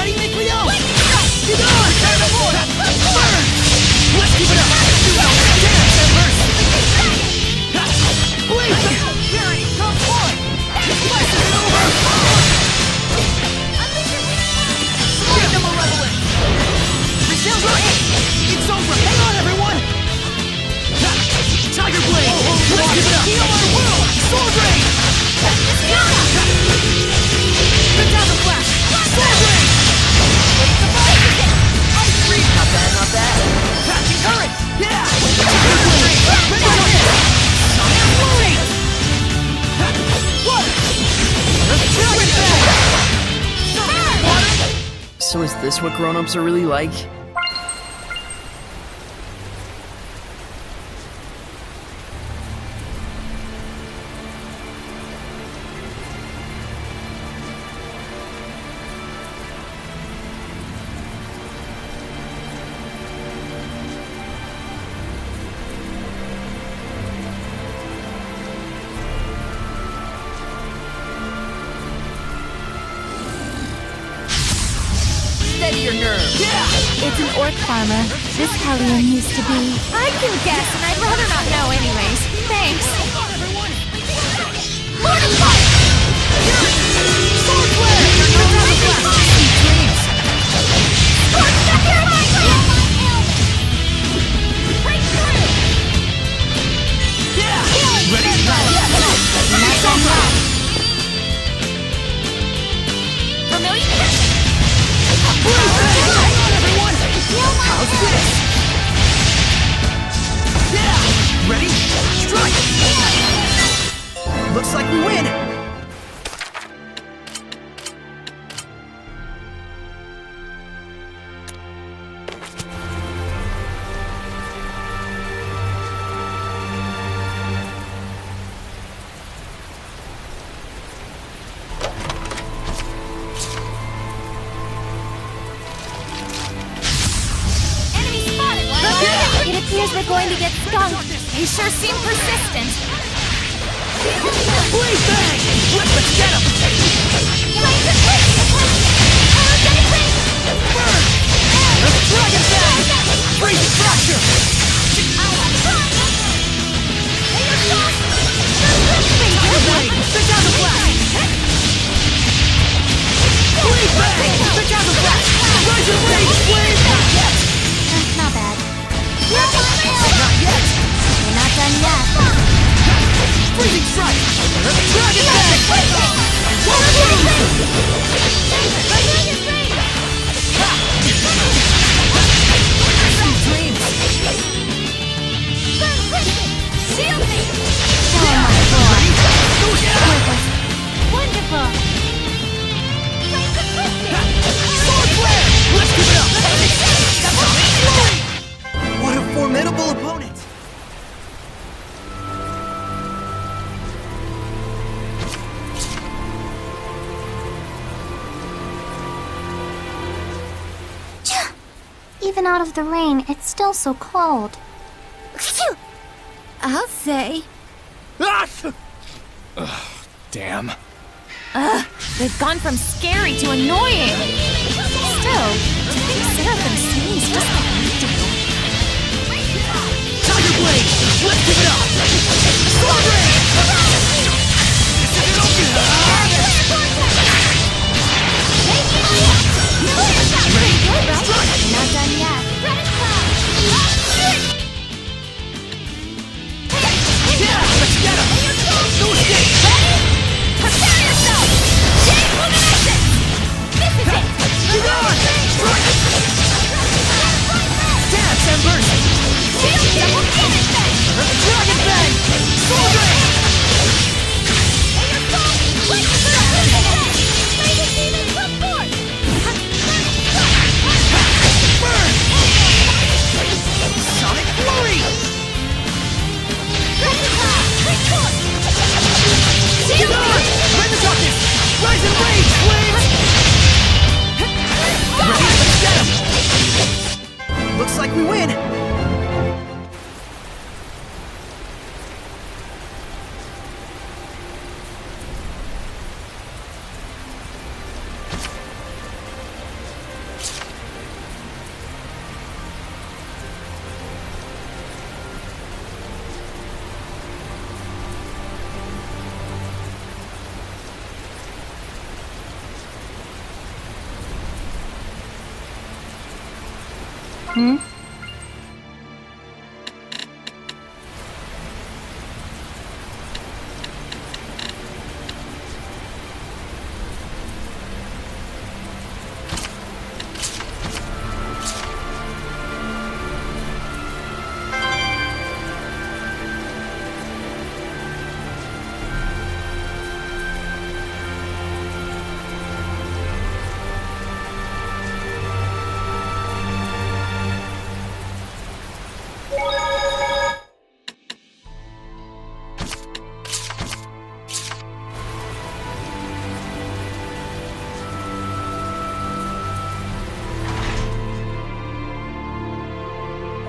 Ready, criado? Get on! Burn! Let's keep it up! Dance and burst! Please! Purity, come forward! This isn't over! Slow them, malevolent! Resume your aim! It's over! Hang on, everyone! Tiger Blade! Let's keep it up! Heal our world! Sword Rain! Pendrago Flash! Sword Rain! Not bad, not bad. Catching current! Yeah! So is this what grown-ups are really like? Your nerve. Yeah! It's an orc farmer. This Hellion used to be. I can guess, and I'd rather not know anyways. Thanks. Mortify! Sword flare! Yeah! Ready? That's all right. Familiar? Hang on, everyone! How's this? Yeah! Ready? Strike! Looks like we win! We're going to get skunked. They sure seem persistent. Please bang! Let's get him! Burn! Dragon bang! Freeze fracture! Pendrago flash! Please bang! Pendrago flash! Rise and rage! Flame! Not yet! Not bad. Not yet! We're not done yet. Freezing strike! Dragon bang! Sweet dreams! Shield me! Oh my god. Wonderful! Sword flare! Let's keep it up! What a formidable opponent! Even out of the rain, it's still so cold. I'll say. Damn. They've gone from scary to annoying. Still, I think Serafines seems just like we do. Tiger Blade! Let's keep it up! Sword Rain! This isn't over! Ready? Strike! Not done yet. Yeah! Let's get him! No escape! Prepare yourself! Chain Luminescence! This is it! Get on! Strike! Dance and burst! Double cannon bang! Dragon bang! Sword Rain! Burn! Sonic Flurry! Get on! Rend the darkness! Rise and rage, flames! Ready? Let's get him! Looks like we win!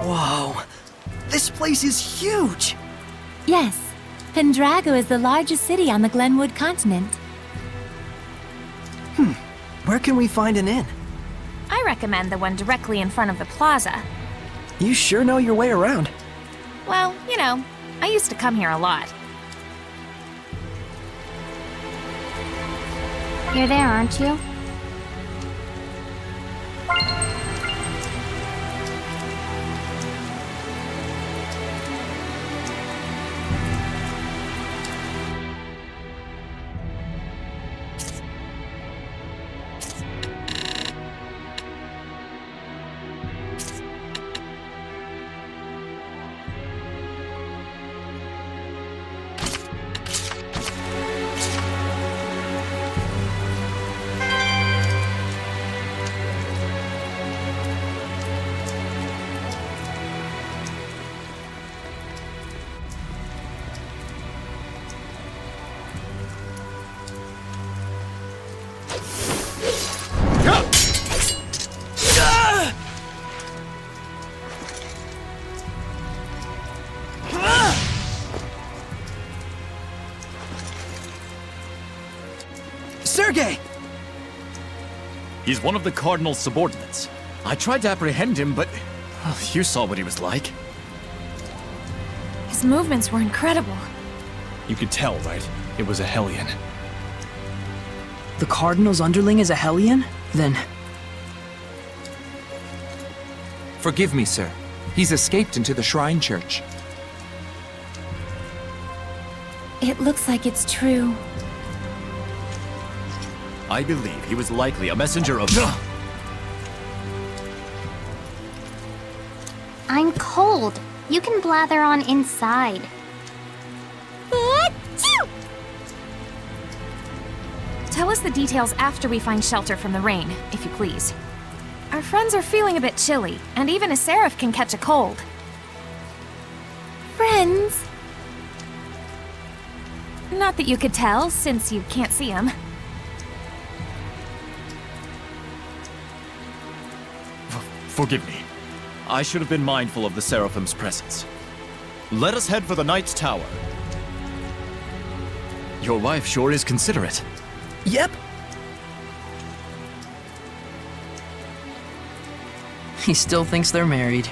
Whoa, this place is huge! Yes, Pendrago is the largest city on the Glenwood continent. Where can we find an inn? I recommend the one directly in front of the plaza. You sure know your way around. Well, you know, I used to come here a lot. You're there, aren't you? Sergei! He's one of the Cardinal's subordinates. I tried to apprehend him, but you saw what he was like. His movements were incredible. You could tell, right? It was a Hellion. The Cardinal's underling is a Hellion? Then... Forgive me, sir. He's escaped into the Shrine Church. It looks like it's true. I believe he was likely a messenger of... I'm cold. You can blather on inside. Tell us the details after we find shelter from the rain, if you please. Our friends are feeling a bit chilly, and even a seraph can catch a cold. Friends? Not that you could tell, since you can't see them. Forgive me. I should have been mindful of the Seraphim's presence. Let us head for the Knight's Tower. Your wife sure is considerate. Yep. He still thinks they're married.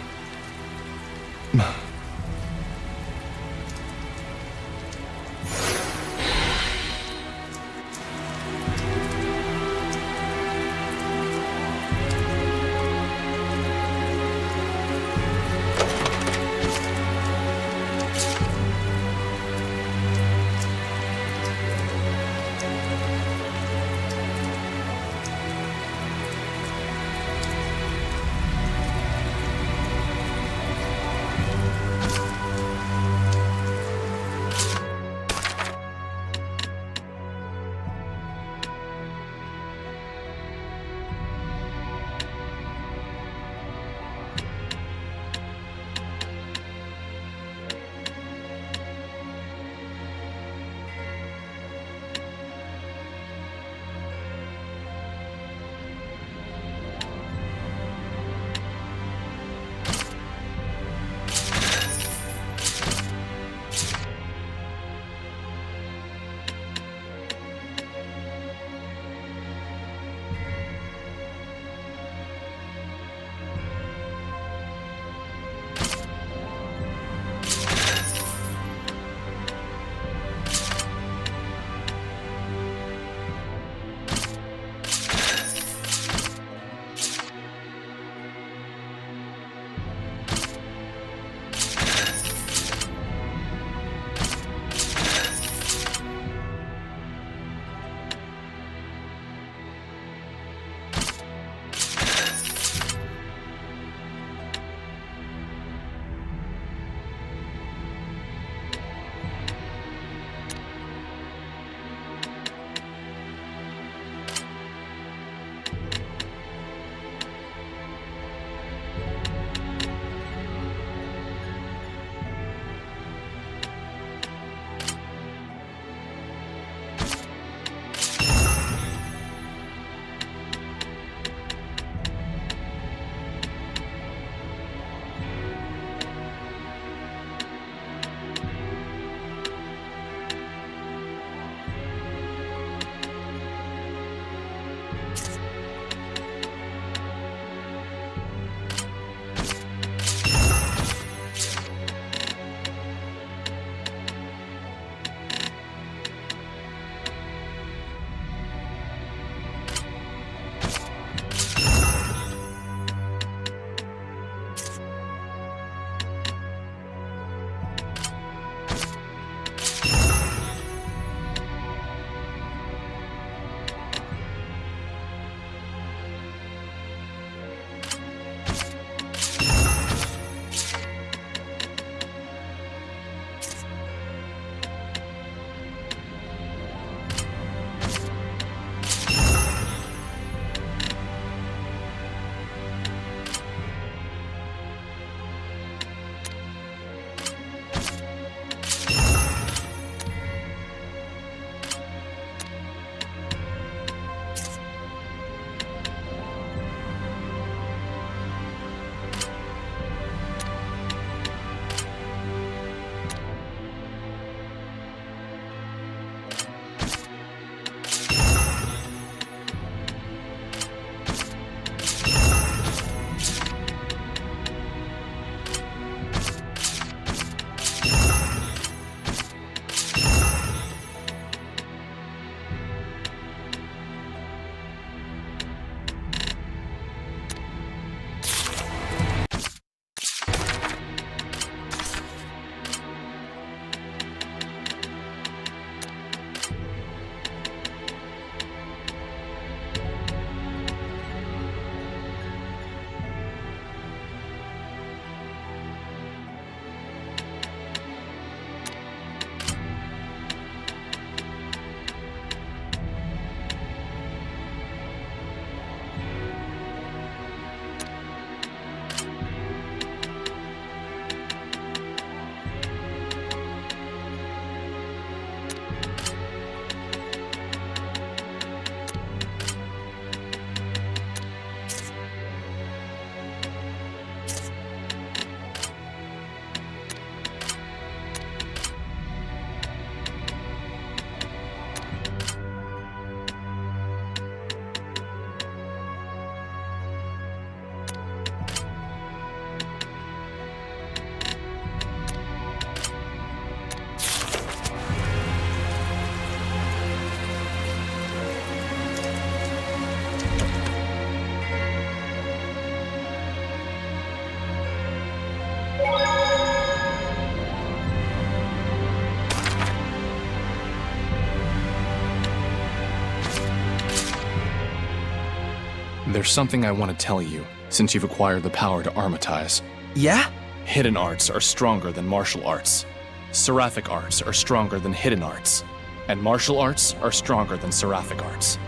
There's something I want to tell you, since you've acquired the power to armatize. Yeah? Hidden arts are stronger than martial arts. Seraphic arts are stronger than hidden arts. And martial arts are stronger than seraphic arts.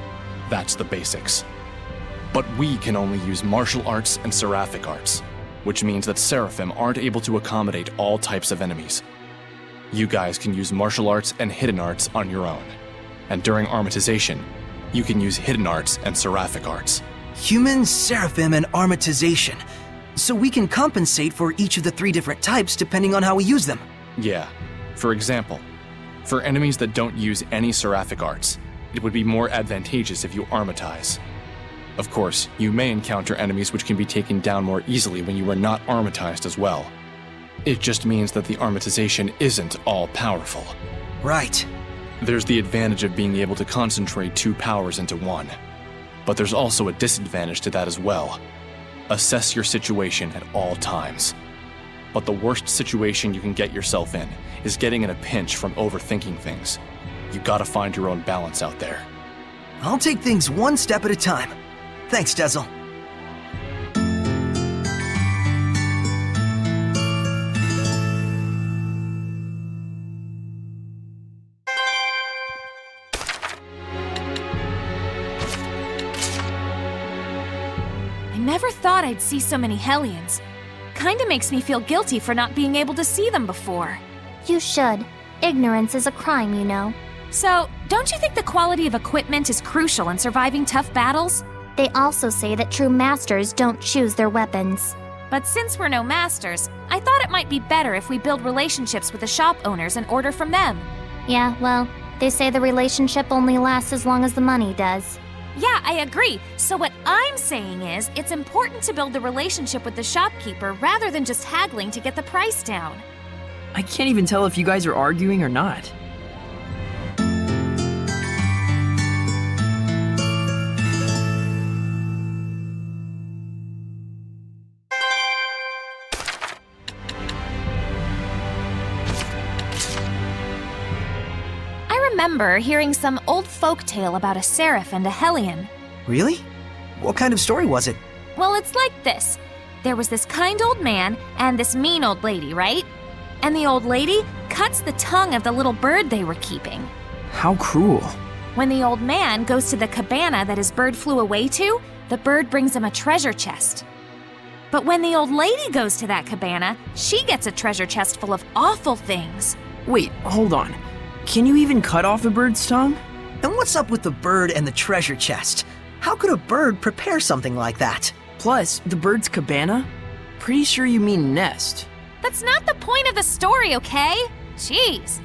That's the basics. But we can only use martial arts and seraphic arts, which means that Seraphim aren't able to accommodate all types of enemies. You guys can use martial arts and hidden arts on your own. And during armatization, you can use hidden arts and seraphic arts. Human, Seraphim, and armatization. So we can compensate for each of the 3 different types depending on how we use them. Yeah. For example, for enemies that don't use any seraphic arts, it would be more advantageous if you armatize. Of course, you may encounter enemies which can be taken down more easily when you are not armatized as well. It just means that the armatization isn't all powerful. Right. There's the advantage of being able to concentrate 2 powers into one. But there's also a disadvantage to that as well. Assess your situation at all times. But the worst situation you can get yourself in is getting in a pinch from overthinking things. You gotta find your own balance out there. I'll take things one step at a time. Thanks, Dezel. I never thought I'd see so many Hellions. Kinda makes me feel guilty for not being able to see them before. You should. Ignorance is a crime, you know. So, don't you think the quality of equipment is crucial in surviving tough battles? They also say that true masters don't choose their weapons. But since we're no masters, I thought it might be better if we build relationships with the shop owners and order from them. Yeah, well, they say the relationship only lasts as long as the money does. Yeah, I agree. So what I'm saying is, it's important to build the relationship with the shopkeeper rather than just haggling to get the price down. I can't even tell if you guys are arguing or not. I remember hearing some old folktale about a Seraph and a Hellion. Really? What kind of story was it? Well, it's like this. There was this kind old man and this mean old lady, right? And the old lady cuts the tongue of the little bird they were keeping. How cruel. When the old man goes to the cabana that his bird flew away to, the bird brings him a treasure chest. But when the old lady goes to that cabana, she gets a treasure chest full of awful things. Wait, hold on. Can you even cut off a bird's tongue? And what's up with the bird and the treasure chest? How could a bird prepare something like that? Plus, the bird's cabana? Pretty sure you mean nest. That's not the point of the story, okay? Jeez.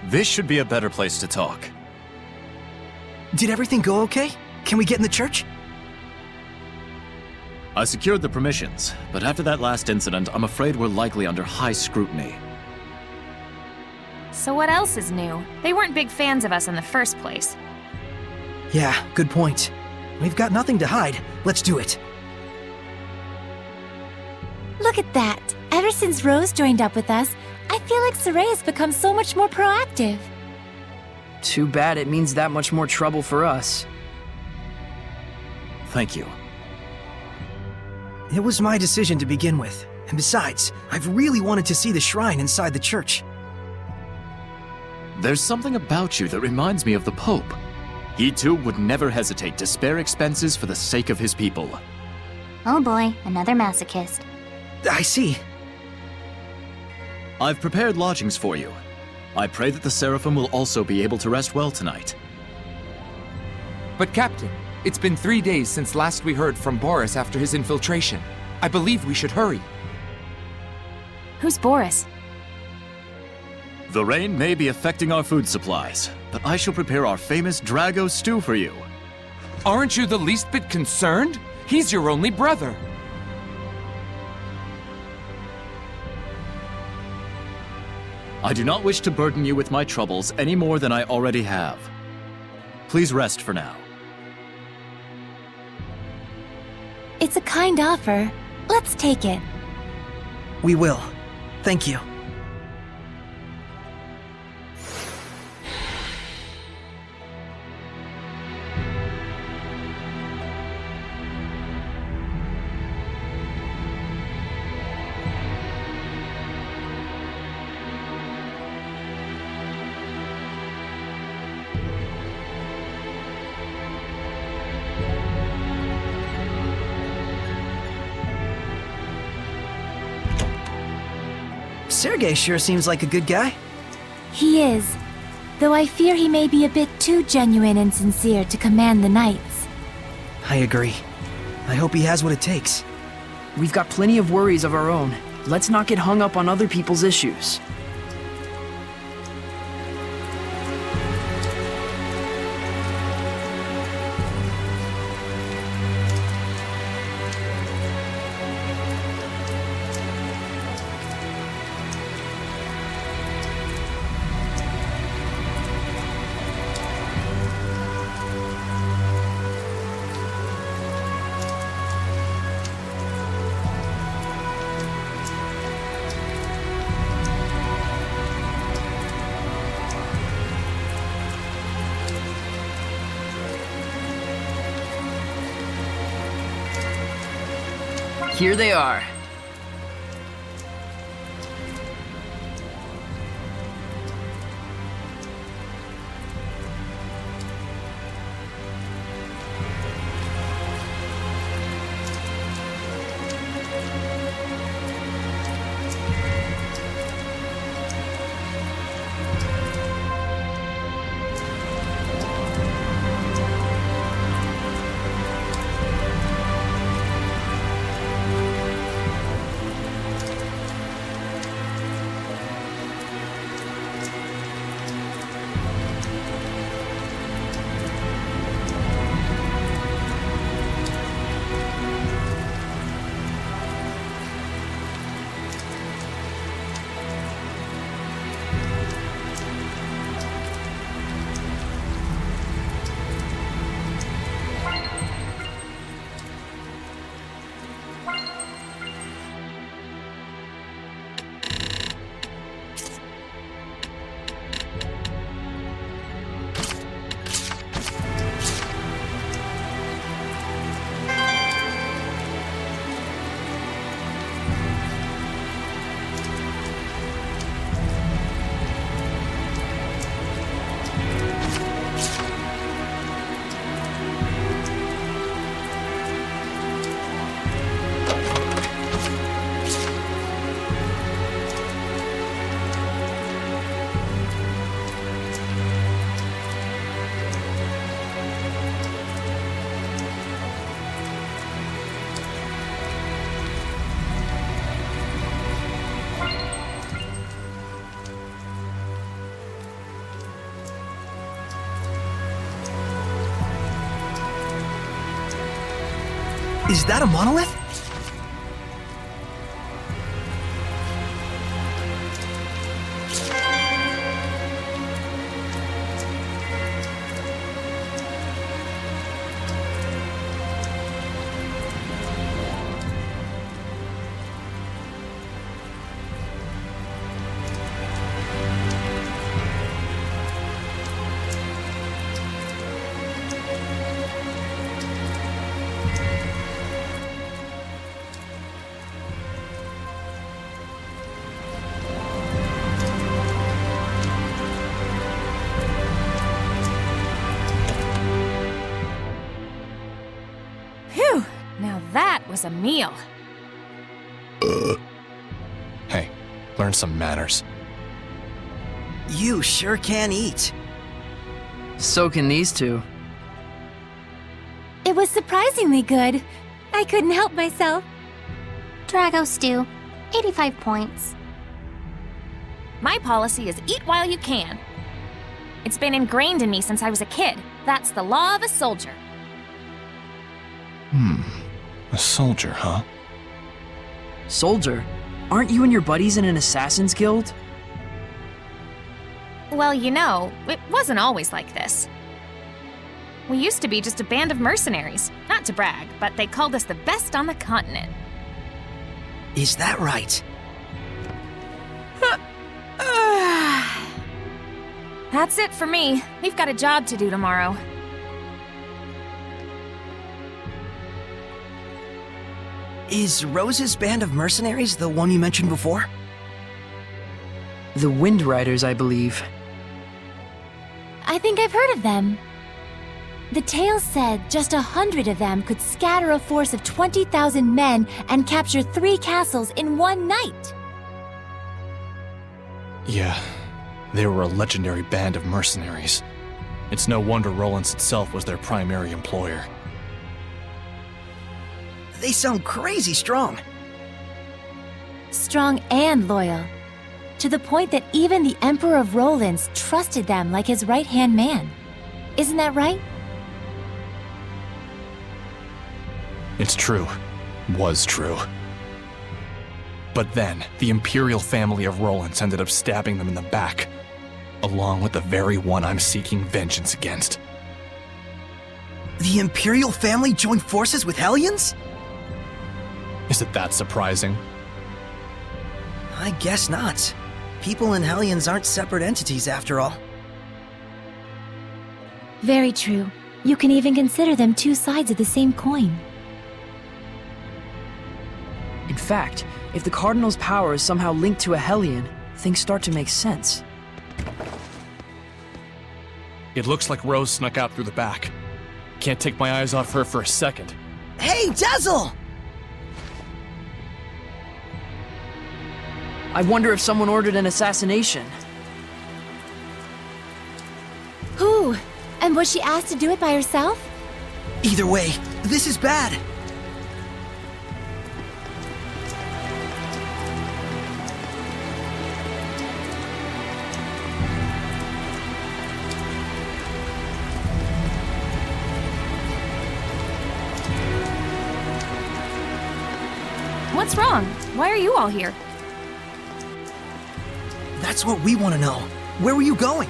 This should be a better place to talk. Did everything go okay? Can we get in the church? I secured the permissions, but after that last incident, I'm afraid we're likely under high scrutiny. So what else is new? They weren't big fans of us in the first place. Yeah, good point. We've got nothing to hide. Let's do it. Look at that! Ever since Rose joined up with us, I feel like Sorey has become so much more proactive. Too bad it means that much more trouble for us. Thank you. It was my decision to begin with. And besides, I've really wanted to see the shrine inside the church. There's something about you that reminds me of the Pope. He too would never hesitate to spare expenses for the sake of his people. Oh boy, another masochist. I see. I've prepared lodgings for you. I pray that the Seraphim will also be able to rest well tonight. But Captain, it's been 3 days since last we heard from Boris after his infiltration. I believe we should hurry. Who's Boris? The rain may be affecting our food supplies, but I shall prepare our famous Drago stew for you. Aren't you the least bit concerned? He's your only brother. I do not wish to burden you with my troubles any more than I already have. Please rest for now. It's a kind offer. Let's take it. We will. Thank you. Sergei sure seems like a good guy. He is. Though I fear he may be a bit too genuine and sincere to command the knights. I agree. I hope he has what it takes. We've got plenty of worries of our own. Let's not get hung up on other people's issues. Here they are. Is that a monolith? Phew! Now that was a meal. Hey, learn some manners. You sure can eat. So can these two. It was surprisingly good. I couldn't help myself. Drago stew, 85 points. My policy is eat while you can. It's been ingrained in me since I was a kid. That's the law of a soldier. A soldier, huh? Soldier? Aren't you and your buddies in an assassin's guild? Well, you know, it wasn't always like this. We used to be just a band of mercenaries. Not to brag, but they called us the best on the continent. Is that right? That's it for me. We've got a job to do tomorrow. Is Rose's band of mercenaries the one you mentioned before? The Wind Riders, I believe. I think I've heard of them. The tale said just 100 of them could scatter a force of 20,000 men and capture 3 castles in one night. Yeah, they were a legendary band of mercenaries. It's no wonder Rollins itself was their primary employer. They sound crazy strong. Strong and loyal. To the point that even the Emperor of Rollins trusted them like his right-hand man. Isn't that right? It's true. Was true. But then, the Imperial family of Rollins ended up stabbing them in the back, along with the very one I'm seeking vengeance against. The Imperial family joined forces with Hellions? Is it that surprising? I guess not. People and Hellions aren't separate entities after all. Very true. You can even consider them 2 sides of the same coin. In fact, if the Cardinal's power is somehow linked to a Hellion, things start to make sense. It looks like Rose snuck out through the back. Can't take my eyes off her for a second. Hey, Dazzle! I wonder if someone ordered an assassination. Who? And was she asked to do it by herself? Either way, this is bad. What's wrong? Why are you all here? That's what we want to know. Where were you going?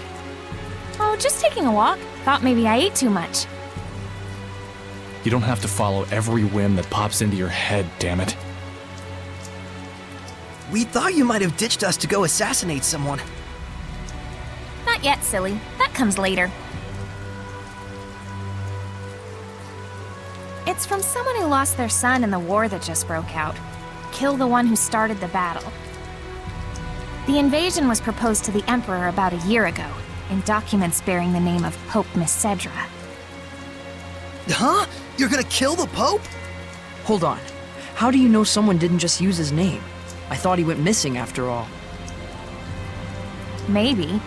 Oh, just taking a walk. Thought maybe I ate too much. You don't have to follow every whim that pops into your head, damn it. We thought you might have ditched us to go assassinate someone. Not yet, silly. That comes later. It's from someone who lost their son in the war that just broke out. Kill the one who started the battle. The invasion was proposed to the Emperor about a year ago, in documents bearing the name of Pope Missedra. Huh? You're gonna kill the Pope? Hold on. How do you know someone didn't just use his name? I thought he went missing after all. Maybe.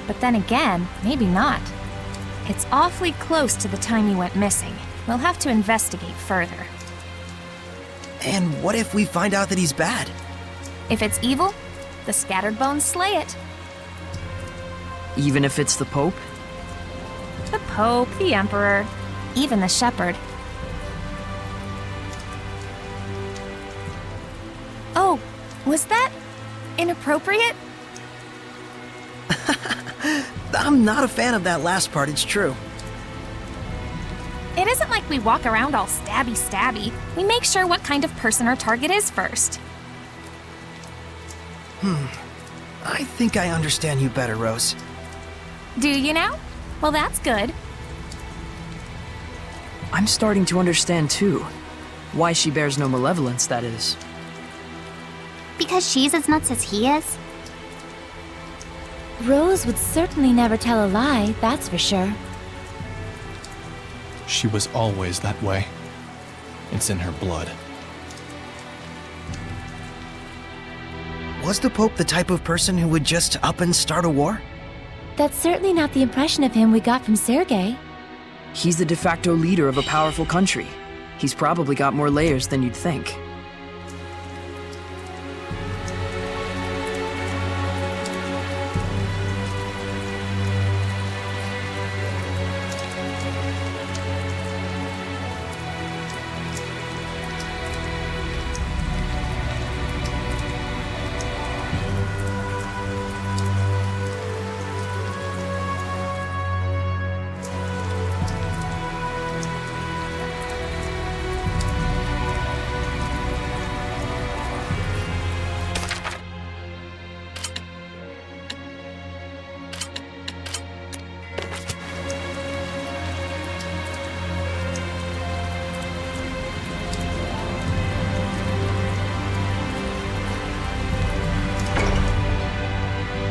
But then again, maybe not. It's awfully close to the time he went missing. We'll have to investigate further. And what if we find out that he's bad? If it's evil, the Scattered Bones slay it. Even if it's the Pope? The Pope, the Emperor, even the Shepherd. Was that inappropriate? I'm not a fan of that last part, it's true. It isn't like we walk around all stabby. We make sure what kind of person our target is first. I think I understand you better, Rose. Do you now? Well, that's good. I'm starting to understand too. Why she bears no malevolence, that is. Because she's as nuts as he is? Rose would certainly never tell a lie, that's for sure. She was always that way. It's in her blood. Was the Pope the type of person who would just up and start a war? That's certainly not the impression of him we got from Sergei. He's the de facto leader of a powerful country. He's probably got more layers than you'd think.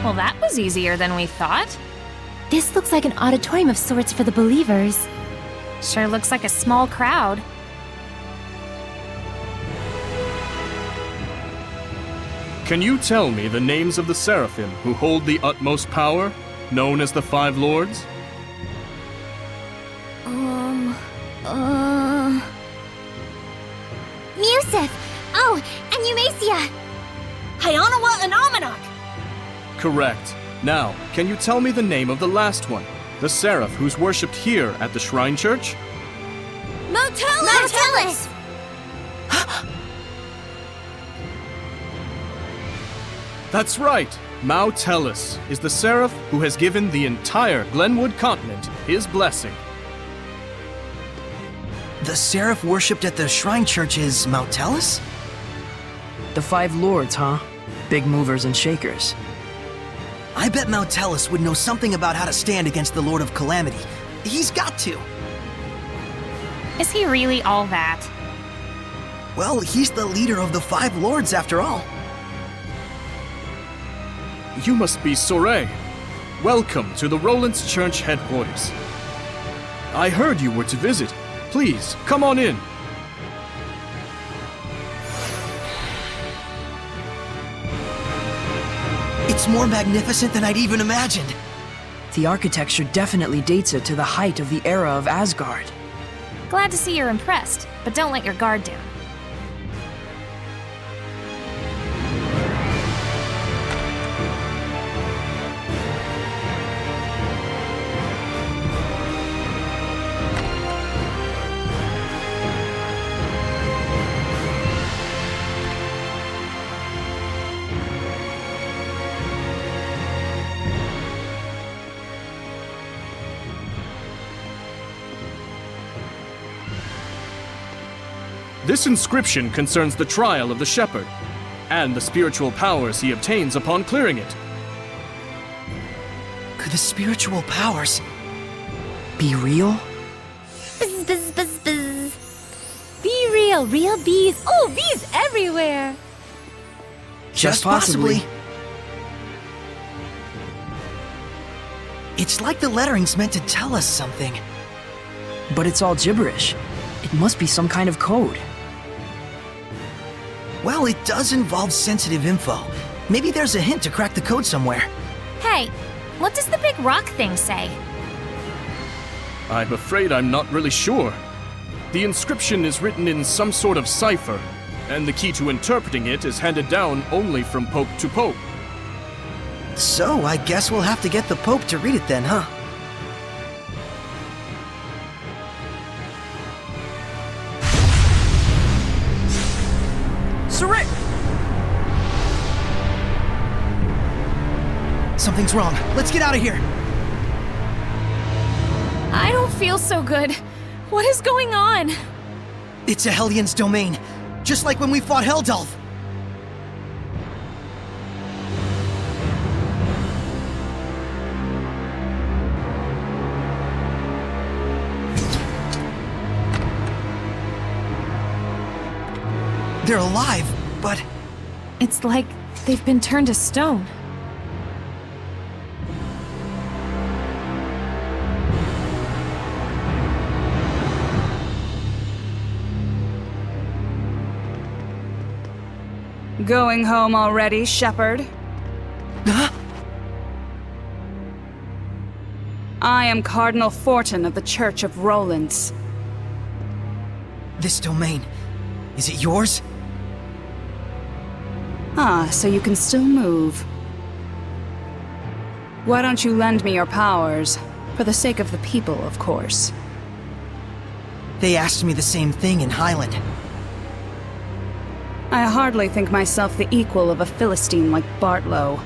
Well, that was easier than we thought. This looks like an auditorium of sorts for the believers. Sure looks like a small crowd. Can you tell me the names of the Seraphim who hold the utmost power, known as the Five Lords? Musif! Oh, and Eumacia! Hyanawa and Almanac! Correct. Now, can you tell me the name of the last one? The Seraph who's worshipped here at the Shrine Church? Motellus! That's right! Mao Tellus is the Seraph who has given the entire Glenwood continent his blessing. The Seraph worshipped at the Shrine Church is Mautellus? The Five Lords, huh? Big movers and shakers. I bet Mautellus would know something about how to stand against the Lord of Calamity. He's got to. Is he really all that? Well, he's the leader of the Five Lords after all. You must be Sorey. Welcome to the Roland's Church headquarters. I heard you were to visit. Please, come on in. It's more magnificent than I'd even imagined. The architecture definitely dates it to the height of the era of Asgard. Glad to see you're impressed, but don't let your guard down. This inscription concerns the trial of the shepherd, and the spiritual powers he obtains upon clearing it. Could the spiritual powers Be real? Buzz, buzz, buzz, buzz. Be real, real bees. Oh, bees everywhere. just possibly? It's like the lettering's meant to tell us something. But it's all gibberish. It must be some kind of code. Well, it does involve sensitive info. Maybe there's a hint to crack the code somewhere. Hey, what does the big rock thing say? I'm afraid I'm not really sure. The inscription is written in some sort of cipher, and the key to interpreting it is handed down only from Pope to Pope. So, I guess we'll have to get the Pope to read it then, huh? Sorey! Something's wrong. Let's get out of here. I don't feel so good. What is going on? It's a Hellions domain, just like when we fought Heldalf. They're alive, but... It's like they've been turned to stone. Going home already, Shepherd? Huh? I am Cardinal Fortin of the Church of Rollins. This domain, is it yours? Ah, so you can still move. Why don't you lend me your powers? For the sake of the people, of course. They asked me the same thing in Highland. I hardly think myself the equal of a Philistine like Bartlow.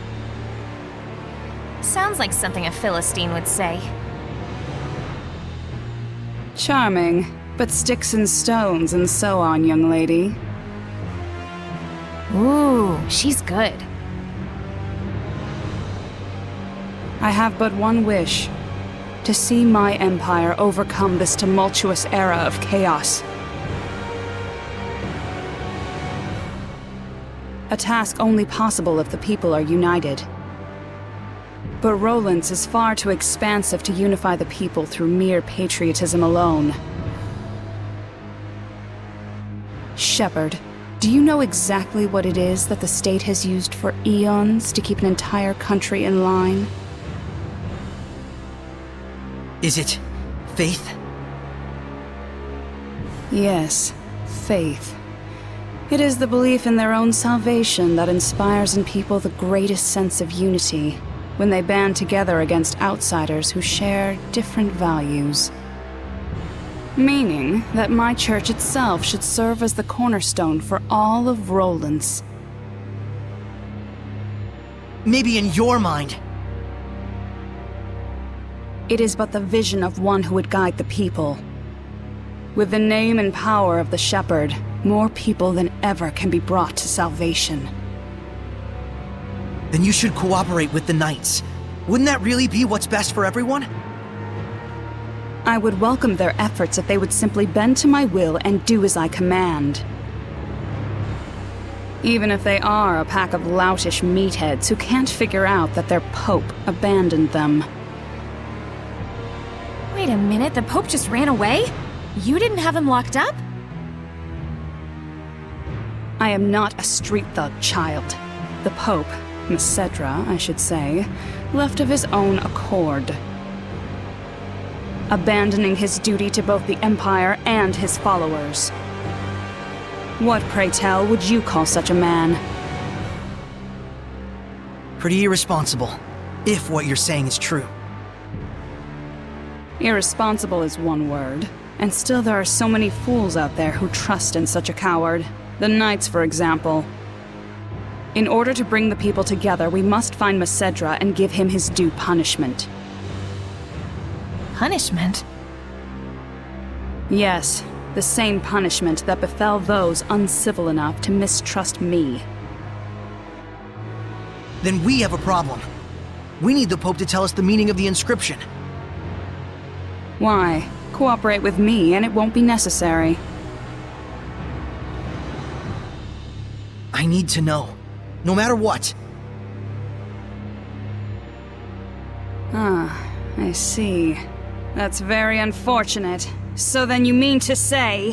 Sounds like something a Philistine would say. Charming, but sticks and stones and so on, young lady. Ooh, she's good. I have but one wish. To see my empire overcome this tumultuous era of chaos. A task only possible if the people are united. But Rollins is far too expansive to unify the people through mere patriotism alone. Shepherd, do you know exactly what it is that the state has used for eons to keep an entire country in line? Is it faith? Yes, faith. It is the belief in their own salvation that inspires in people the greatest sense of unity when they band together against outsiders who share different values. Meaning that my church itself should serve as the cornerstone for all of Rollins. Maybe in your mind. It is but the vision of one who would guide the people. With the name and power of the Shepherd, more people than ever can be brought to salvation. Then you should cooperate with the Knights. Wouldn't that really be what's best for everyone? I would welcome their efforts if they would simply bend to my will and do as I command. Even if they are a pack of loutish meatheads who can't figure out that their Pope abandoned them. Wait a minute, the Pope just ran away? You didn't have him locked up? I am not a street thug, child. The Pope, Macedra, I should say, left of his own accord. Abandoning his duty to both the Empire and his followers. What, pray tell, would you call such a man? Pretty irresponsible, if what you're saying is true. Irresponsible is one word, and still there are so many fools out there who trust in such a coward. The Knights, for example. In order to bring the people together, we must find Macedra and give him his due punishment. Punishment? Yes, the same punishment that befell those uncivil enough to mistrust me. Then we have a problem. We need the Pope to tell us the meaning of the inscription. Why? Cooperate with me and it won't be necessary. I need to know. No matter what. Ah, I see. That's very unfortunate. So then you mean to say...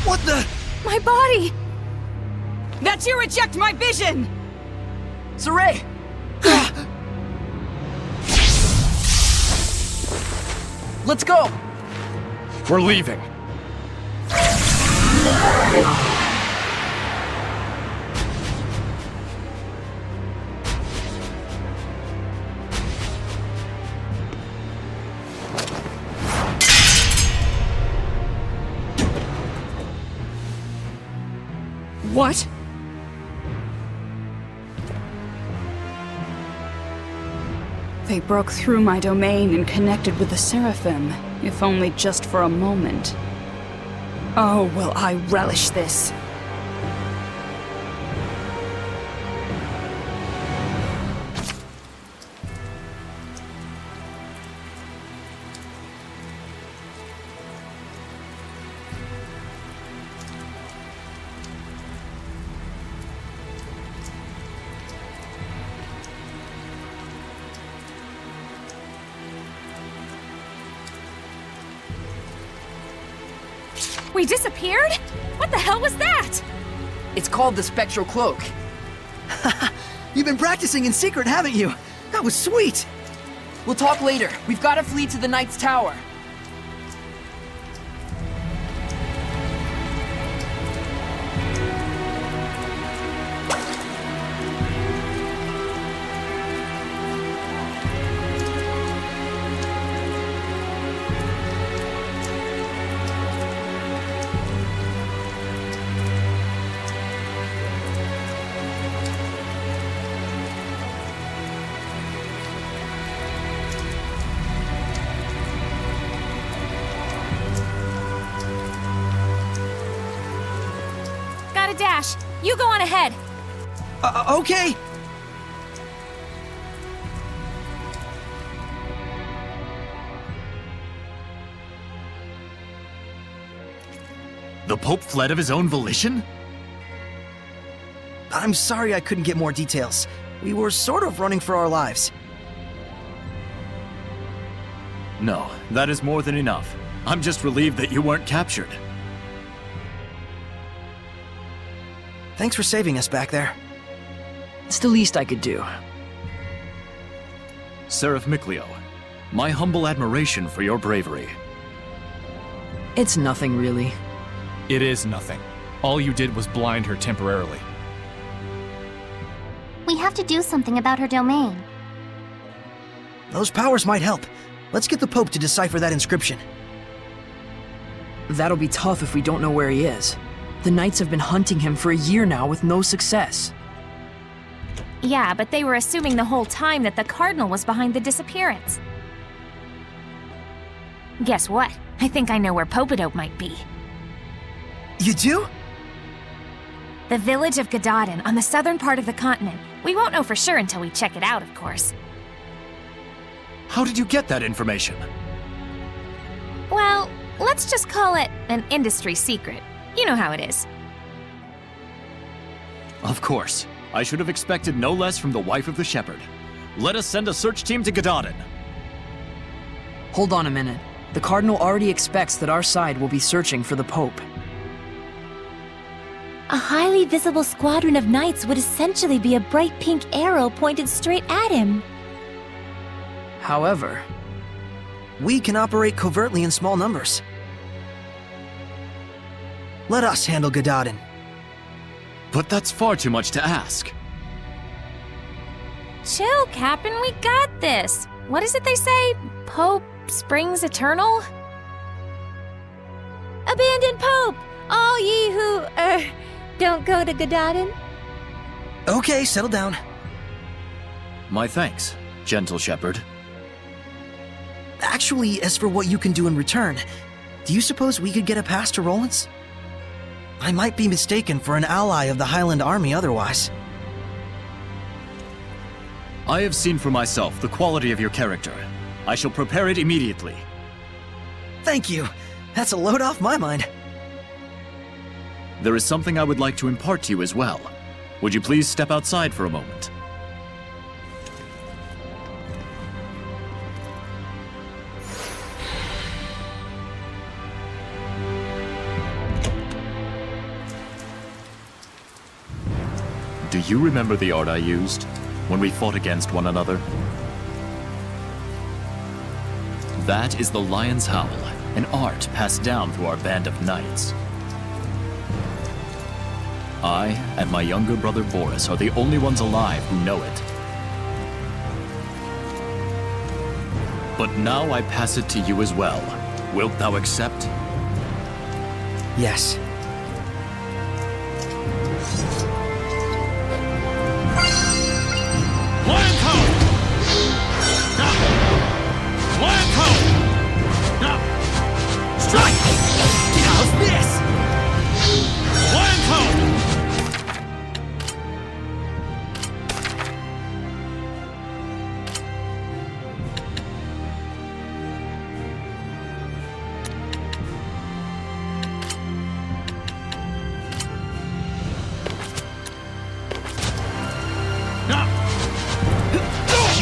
What the... My body! that you reject my vision! Sorey! Let's go! We're leaving. What? They broke through my domain and connected with the Seraphim, if only just for a moment. Oh, will I relish this! We disappeared? What the hell was that? It's called the Spectral Cloak. You've been practicing in secret, haven't you? That was sweet! We'll talk later. We've got to flee to the Knight's Tower. Gotta dash. You go on ahead. Okay! The Pope fled of his own volition? I'm sorry I couldn't get more details. We were sort of running for our lives. No, that is more than enough. I'm just relieved that you weren't captured. Thanks for saving us back there. It's the least I could do. Seraph Mikleo, my humble admiration for your bravery. It's nothing, really. It is nothing. All you did was blind her temporarily. We have to do something about her domain. Those powers might help. Let's get the Pope to decipher that inscription. That'll be tough if we don't know where he is. The Knights have been hunting him for a year now with no success. Yeah, but they were assuming the whole time that the Cardinal was behind the disappearance. Guess what? I think I know where Popadope might be. You do? The village of Gadadin on the southern part of the continent. We won't know for sure until we check it out, of course. How did you get that information? Well, let's just call it an industry secret. You know how it is. Of course. I should have expected no less from the wife of the shepherd. Let us send a search team to Gadadin. Hold on a minute. The Cardinal already expects that our side will be searching for the Pope. A highly visible squadron of knights would essentially be a bright pink arrow pointed straight at him. However, we can operate covertly in small numbers. Let us handle Gadadin. But that's far too much to ask. Chill, Captain, we got this. What is it they say? Pope springs eternal? Abandon Pope! All ye who, don't go to Gadadin. Okay, settle down. My thanks, gentle shepherd. Actually, as for what you can do in return, do you suppose we could get a pass to Roland's? I might be mistaken for an ally of the Highland Army otherwise. I have seen for myself the quality of your character. I shall prepare it immediately. Thank you. That's a load off my mind. There is something I would like to impart to you as well. Would you please step outside for a moment? Do you remember the art I used when we fought against one another? That is the Lion's Howl, an art passed down through our band of knights. I and my younger brother Boris are the only ones alive who know it. But now I pass it to you as well. Wilt thou accept? Yes. Lion's Howl!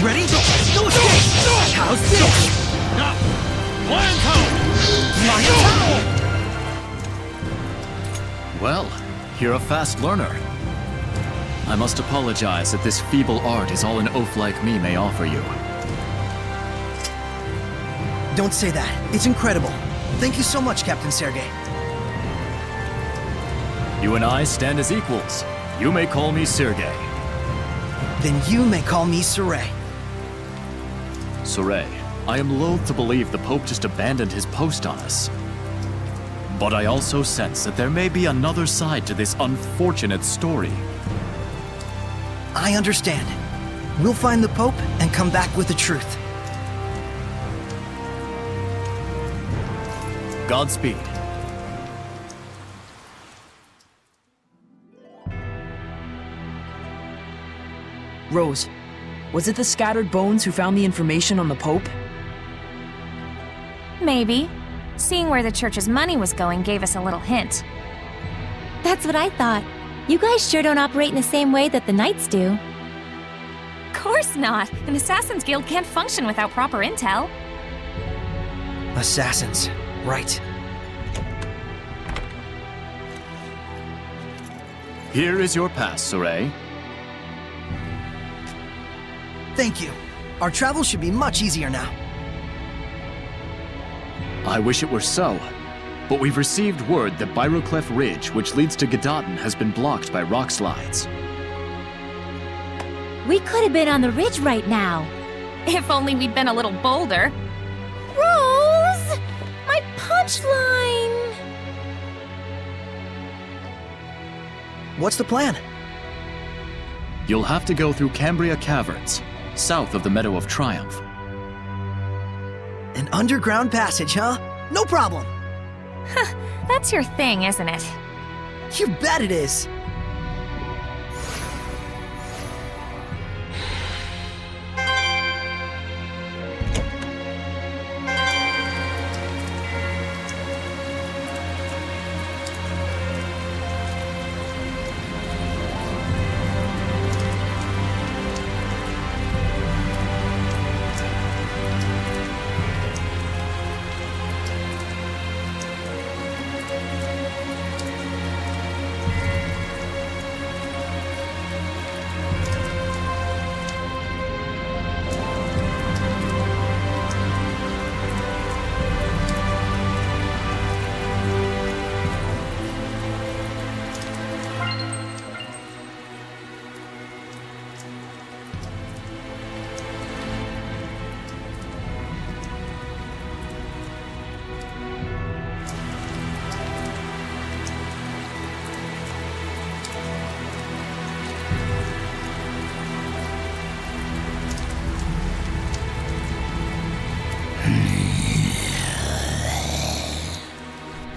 Ready? No escape! How's this? Plan code! Well, you're a fast learner. I must apologize that this feeble art is all an oaf like me may offer you. Don't say that. It's incredible. Thank you so much, Captain Sergei. You and I stand as equals. You may call me Sergei. Then you may call me Sorey. Sorey, I am loath to believe the Pope just abandoned his post on us. But I also sense that there may be another side to this unfortunate story. I understand. We'll find the Pope and come back with the truth. Godspeed. Rose, was it the scattered bones who found the information on the Pope? Maybe. Seeing where the church's money was going gave us a little hint. That's what I thought. You guys sure don't operate in the same way that the Knights do. Course not! An Assassin's Guild can't function without proper intel. Assassins. Right. Here is your pass, Sorey. Thank you. Our travel should be much easier now. I wish it were so, but we've received word that Byroclef Ridge, which leads to Gedaten, has been blocked by rock slides. We could have been on the ridge right now. If only we'd been a little bolder. Rose! My punchline! What's the plan? You'll have to go through Cambria Caverns, south of the Meadow of Triumph. An underground passage, huh? No problem. That's your thing, isn't it? You bet it is.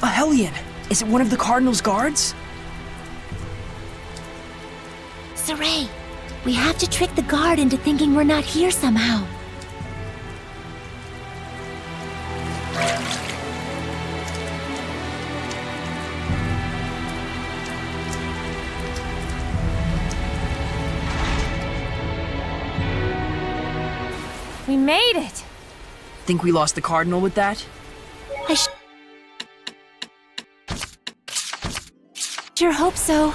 A Hellion! Is it one of the Cardinal's guards? Sorey, we have to trick the guard into thinking we're not here somehow. We made it! Think we lost the Cardinal with that? I sure hope so.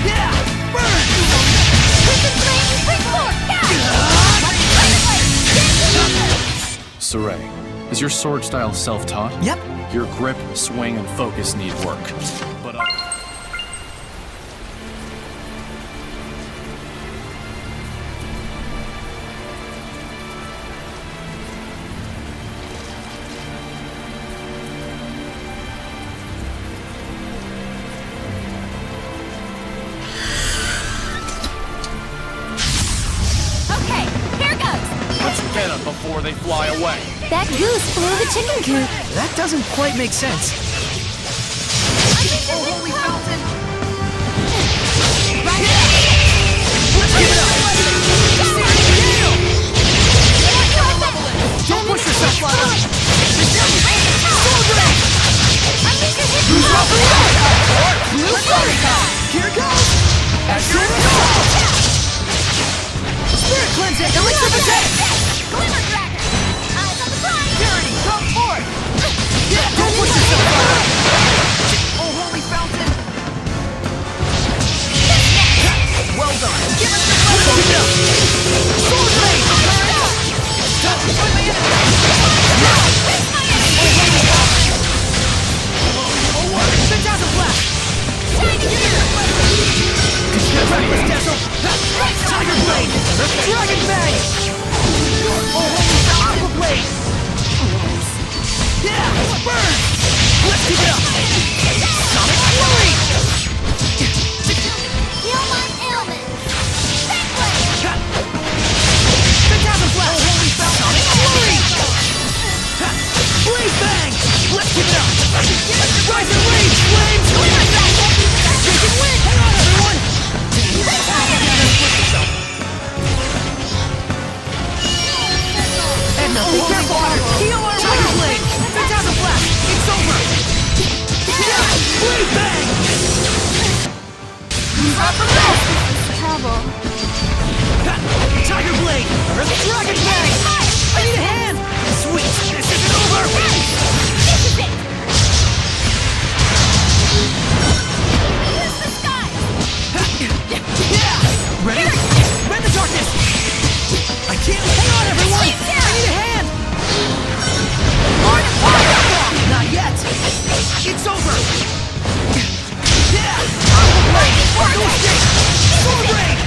Yeah! Burn! Is your sword style self-taught? Yep. Your grip, swing, and focus need work. But Okay, here goes! let's get them before they fly away. That goose flew the chicken coop. That doesn't quite make sense. Oh, holy fountain! Right Let's give it up! Don't push yourself, Lana! Here it goes! Spirit cleansing! Elixir of attack! Glimmer Dragon! Eyes on the prize! Purity, come forth! Yeah, don't push yourself, Lana! Oh, holy fountain! Well done! Give us the let's keep it up! Sword blade! Touch my enemy! Oh, what? Phantasm blast! Shiny gear! Reckless dazzle! Tiger blade! Dragon bang! Oh, holy aqua blade! Yeah! Burn! Let's keep it up! Sonic flurry! Heal my ailments! Banquet! Phantasm blast! Oh, holy Sonic flurry! Blade bang! Let's keep it up! Rise and rage! Flames! We can win! Hang on, everyone! And be careful! Heal our Tiger blade! Phantasm blast! It's over! Yeah! Blade bang! Trouble. Tiger blade! Dragon bang! I need a hand! Sweet! This isn't over! This is it! Use the sky! Yeah! Ready? Rend the darkness! I can't... Hang on, everyone! I need a hand! Not yet! It's over! Yeah! Aqua blade! Aqua stick! Sword blade!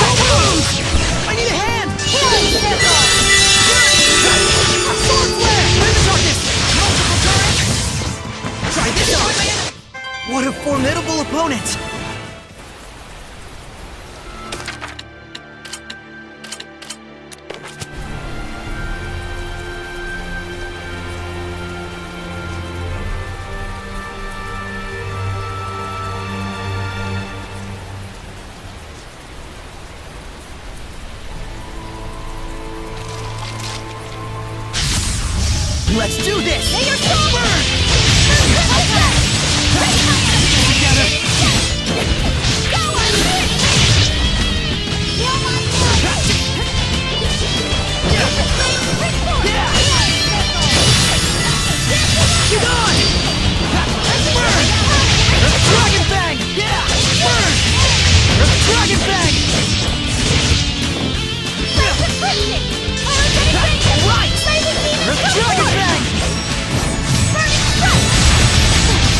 I need a hand! Sword flare! Rend the darkness! Multiple turrets! Try this on! What a formidable opponent! Let's do this! May your soul burn! Together! Go on! Heal my ailments! Yeah! Get on! Burn! Dragon bang! Yeah! Burn! Dragon bang! Right! Dragon bang!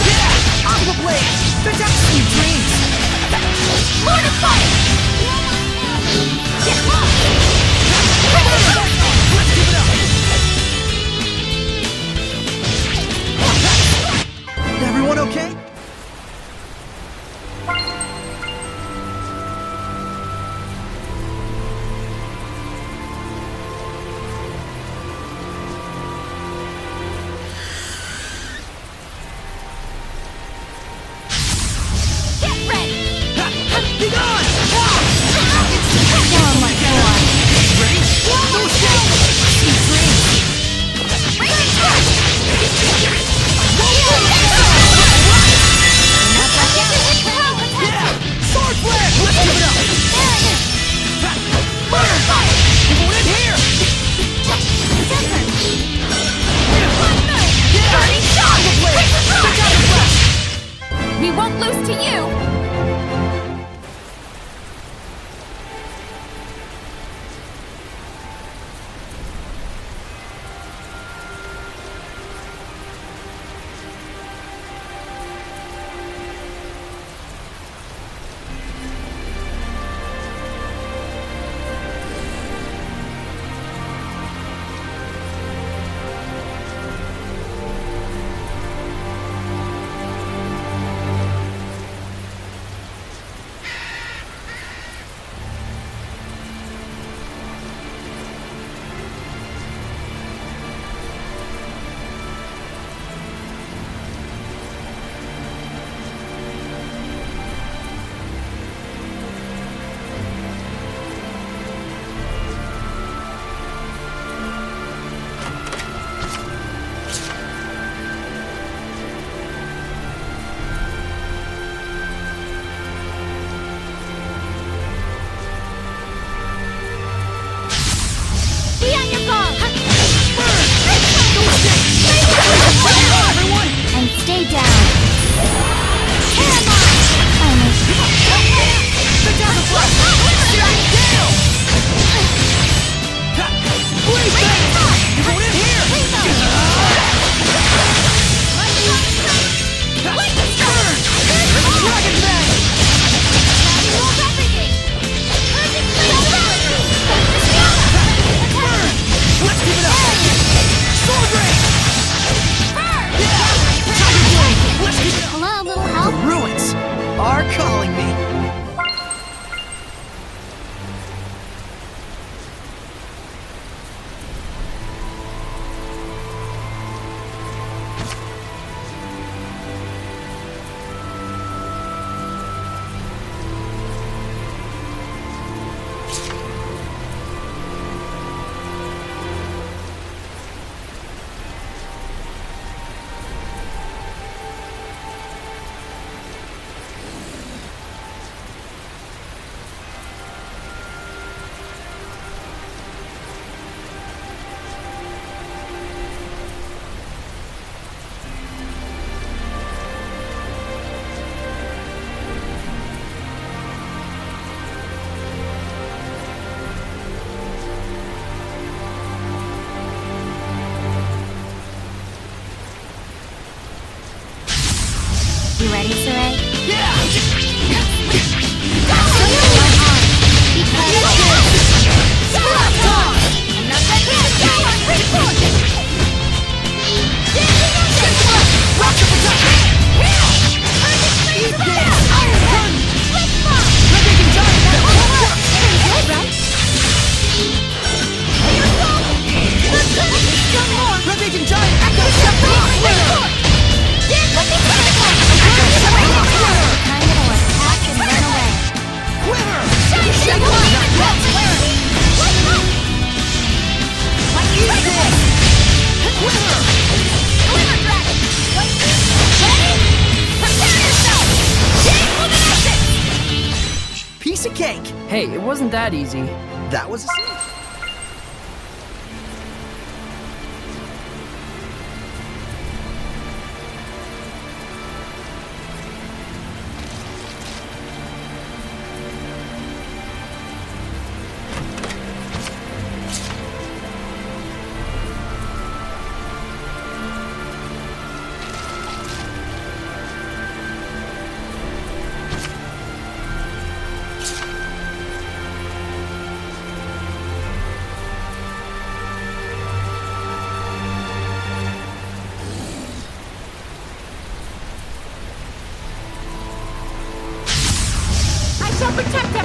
Yeah! Aqua blade! There's out sweet dreams! Mortify! Get off! Let's give it up! Everyone okay? Get ready! Be gone! Oh my god! Ready? No escape! Sweet dreams! Bring it back! won't lose to you! You ready, Sorey? Piece of cake! Hey, it wasn't that easy. That was a scene.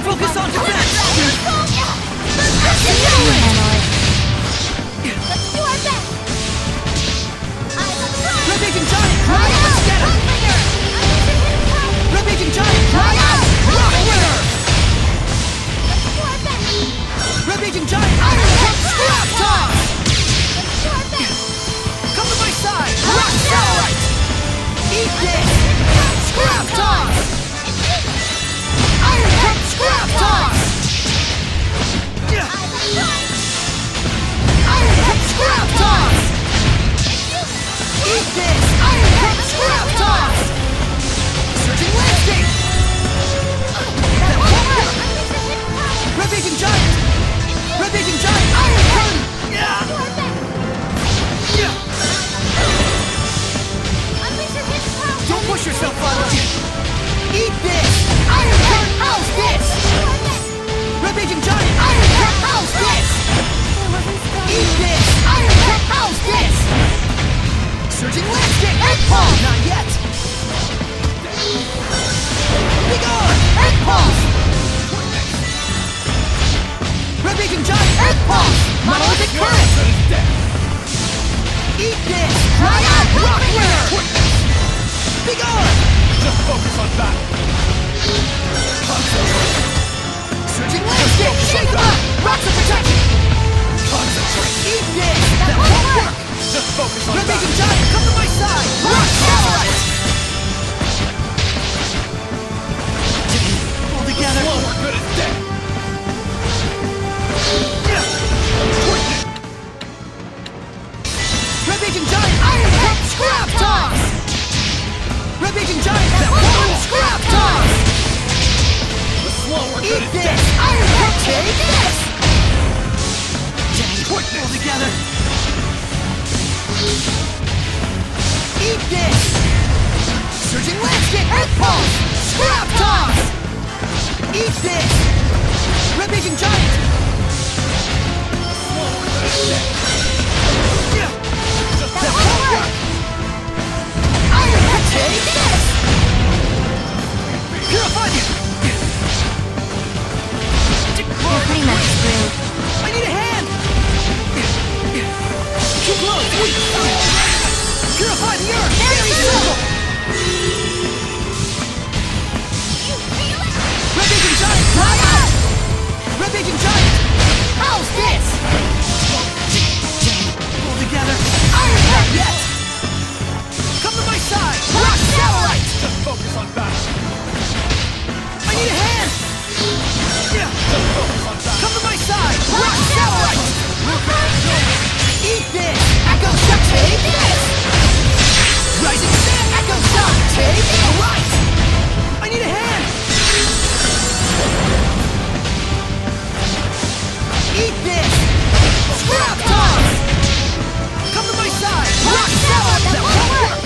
Focus on defense! Let's do our best! Rampaging giant! Let's get him! Rampaging giant! Rock winner! Rampaging giant! Scrap toss! Come to my side! Rock satellite! Eat this! Scrap toss! Scrap toss! Iron Cup scrap toss! Eat this! Iron Cup scrap toss! Searching Push yourself forward! Eat this! Iron Cut! How's this? Rampaging Giant! Iron Cut! How's this? Eat this! Iron Cut! How's this? Surging Landscape! Egg Pulse! Not yet! Be gone! Egg Pulse! Rampaging Giant! Egg Pulse! Monolithic Current! Eat this! Criado! Rock Winner! Be gone! Just focus on battle. Concentrate! Surging Landscape! Shake them up! Rocks of protection! Concentrate. Eat this! That won't work! Just focus on Rampaging battle. Giant, come to my side! Rock Satellite! Pull together! Slower good as dead. Rampaging Giant, Iron Cut, Scrap Toss! Rampaging Giant, that won't Scrap Toss! The slower good Eat as this! dead. Iron Cut, take this! Pull together! Eat this! Surging Landscape, Earth Pulse! Scrap Toss! Eat this! Rampaging Giant! Slower good as dead. That won't work! Iron Cut, take this! Purify you! You're pretty much screwed. I need a hand! Too close! Purify the earth! Very simple! Rampaging Giant! Fly out! Rampaging Giant! How's this? Pull together! Iron Cut yet! Come to my side! Rock Satellite! Just focus on battle. I need a hand! Just focus on battle. Come to my side! Rock Satellite! Eat this! Echo Shock, take this! Rising Sand, Echo Shock, take it! Right! I need a hand! Eat this! Scrap Toss! Come to my side! Rock Satellite! That won't work!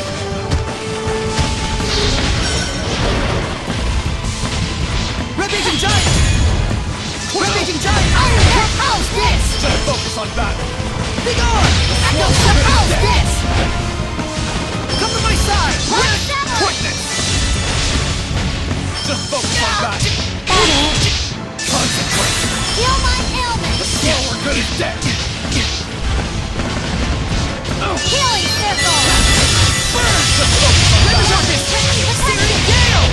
Rampaging Giant! Rampaging Giant! Iron Cut! How's this? Just focus on battle. Be gone! Echo Shock! How's this? Come to my side! Rock Satellite! Quickness. Just focus on battle. Concentrate. Heal my ailment. The slower good as dead. Healing circle. Burn! Let me start this! Searing Gale!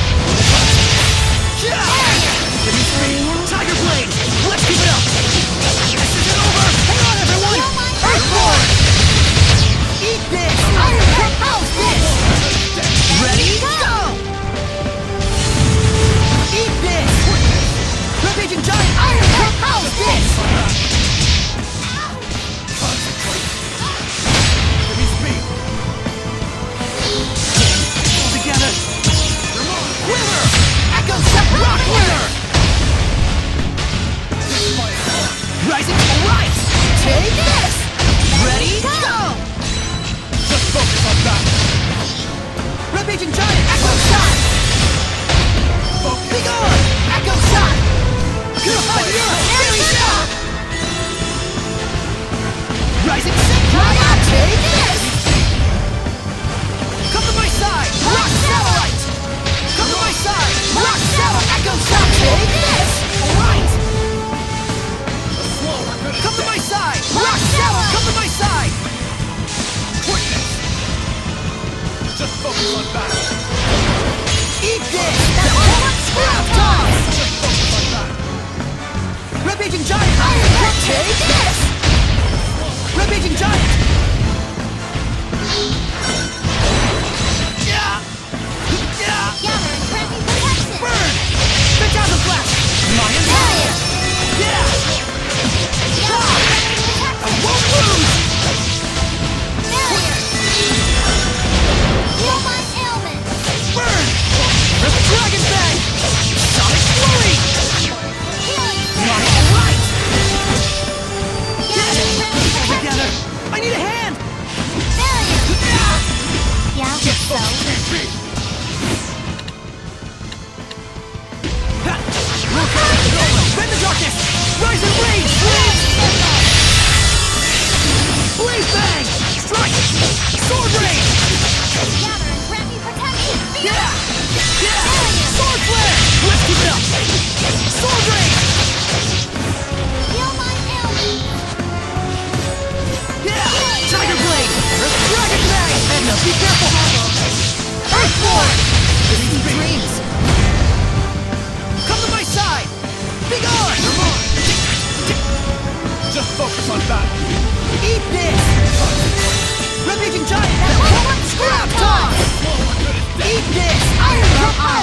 Give me speed! Tiger Blade! Let's keep it up! This isn't over! Hang on, everyone! Earthborn! Eat this! Iron Cut! How's this? Ready? Go! Eat this! Rampaging Giant! Iron Cut! How's this? Concentrate. Give me speed. Pull together! Quiver! Echo Shock! Rock Winner! Rising to the right! Take this! Ready? Go! Just focus on battle. Rampaging Giant! Echo Shot! Be gone! Echo Shot! Purify the earth! Very stop! Rising Sun! Fly out! Take this! Come to my side! Rock Satellite! Come to my side! Rock Satellite! Echo Shot! Take this! Alright! Come to my side! Rock Satellite! Come to my side! Quickness. Just focus on battle. Eat this! That won't Scrap Toss! Just focus on battle. Rampaging Giant! Iron Cut! Take this! Rampaging Giant! Gather and grant me protection. Burn! Phantasm Flash! Mayan Failure. Yeah! Gather and grant me protection. I won't lose! Failure. Heal my ailment. Burn! Dragon Bang! Sonic Flurry! Healing circle. Not alright! Gather and grant me protection. Together! I need a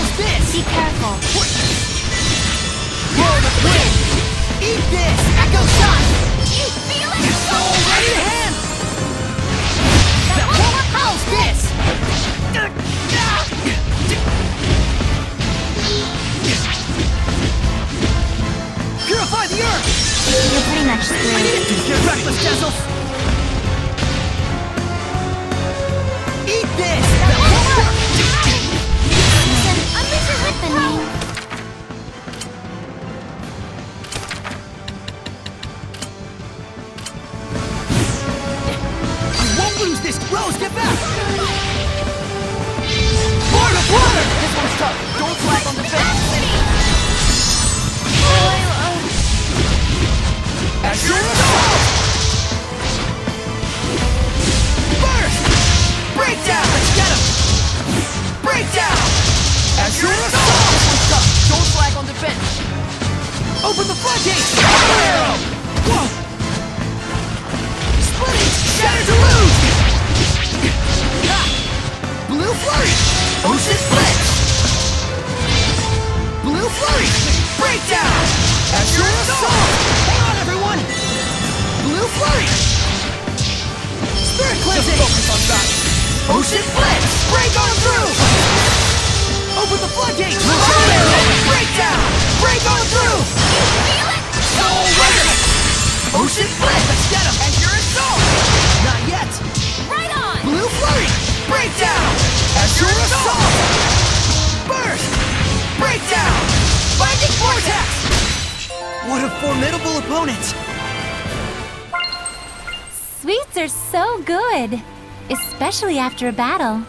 How's this? Be careful. Roll the wind! Eat this! Echo shot! You feel it? Your soul ready to hand! How's this? Purify the earth! You're pretty much screwed. You're reckless, Jessel! Eat this! Listen, unleash your weapon, man. I won't lose this! Rose, get back! Lord of water! This one's tough. Don't flag on the fence. As your assault! Burst! Breakdown! Let's get him! Breakdown! As your assault! This one's tough. Don't flag on defense. Open the floodgates! Fire arrow! Whoa! Splitting! Shatter to lose! Blue flurry! Ocean blitz! Blue flurry! Breakdown! As your assault! Hang on, everyone! Blue flurry! Spirit cleansing! Just focus on that! Ocean blitz! Break on through! Open the floodgates! Fire arrow! Breakdown! Break on through! You feel it? Soul resonance! Ocean blitz! Let's get him! As your assault! Not yet! Right on! Blue flurry! Breakdown! As your assault! Burst! Breakdown! Binding vortex! What a formidable opponent! Sweets are so good, especially after a battle.